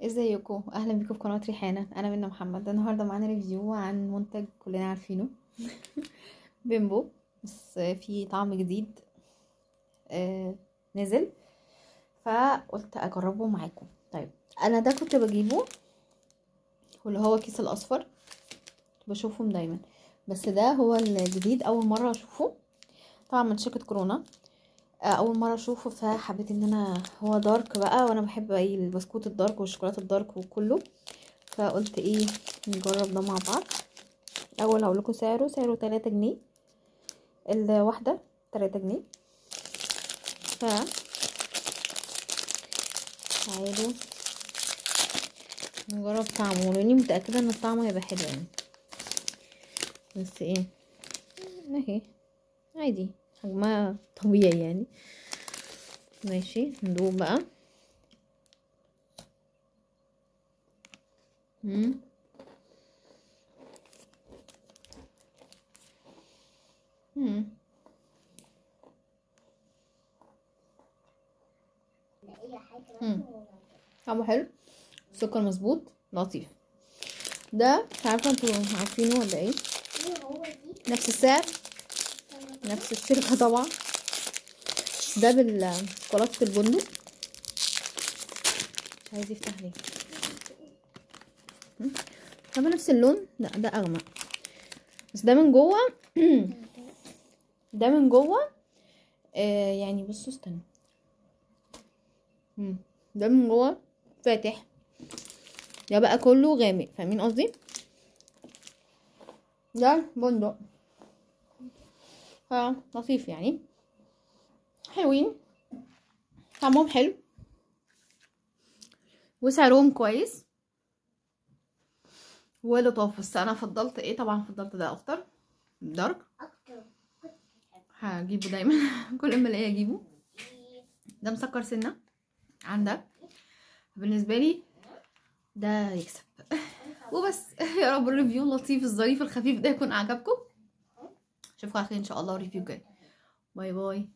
ازيكم؟ اهلا بيكم في قناه ريحانه. انا منى محمد. النهارده معانا ريفيو عن منتج كلنا عارفينه بيمبو، بس في طعم جديد نزل، فقلت اجربه معاكم. طيب انا ده كنت بجيبه، واللي هو كيس الاصفر كنت بشوفهم دايما، بس ده هو الجديد، اول مره اشوفه طبعا من شركه كورونا. اول مره اشوفه، فحبيت ان انا هو دارك بقى، وانا بحب اي البسكوت الدارك والشوكولاته الدارك وكله، فقلت ايه نجرب ده مع بعض. اول هقول لكم سعره 3 جنيه الواحده، 3 جنيه. ف تعالوا نجرب طعمه، لاني متاكده ان الطعم هيبقى حلو يعني. بس ايه، اهي عادي، حجمها طبيعي يعني. ماشي ندوق بقى. مم. مم. مم. طعمه حلو، سكر مظبوط لطيف. ده مش عارفه انتوا عارفينه ولا ايه، نفس السعر نفس الشركه طبعا. ده بالشوكولاته البندق، مش عايز يفتح ليه. طبعا نفس اللون، لا ده اغمق، بس ده من جوه ده من جوه يعني بصوا استنى. ده من جوه فاتح، ده بقى كله غامق، فاهمين قصدي؟ ده بندق، لطيف يعني، حلوين، طعمهم حلو وسعرهم كويس ولطاف. بس انا فضلت ايه، طبعا فضلت ده اكتر، دارك هجيبه دايما كل ما الاقيه اجيبه. ده مسكر سنه عن ده، بالنسبه لي ده يكسب وبس. يا رب الريفيو اللطيف الظريف الخفيف ده يكون عجبكم. اشوفكم على خير ان شاء الله، ريفيو جاي. باي باي.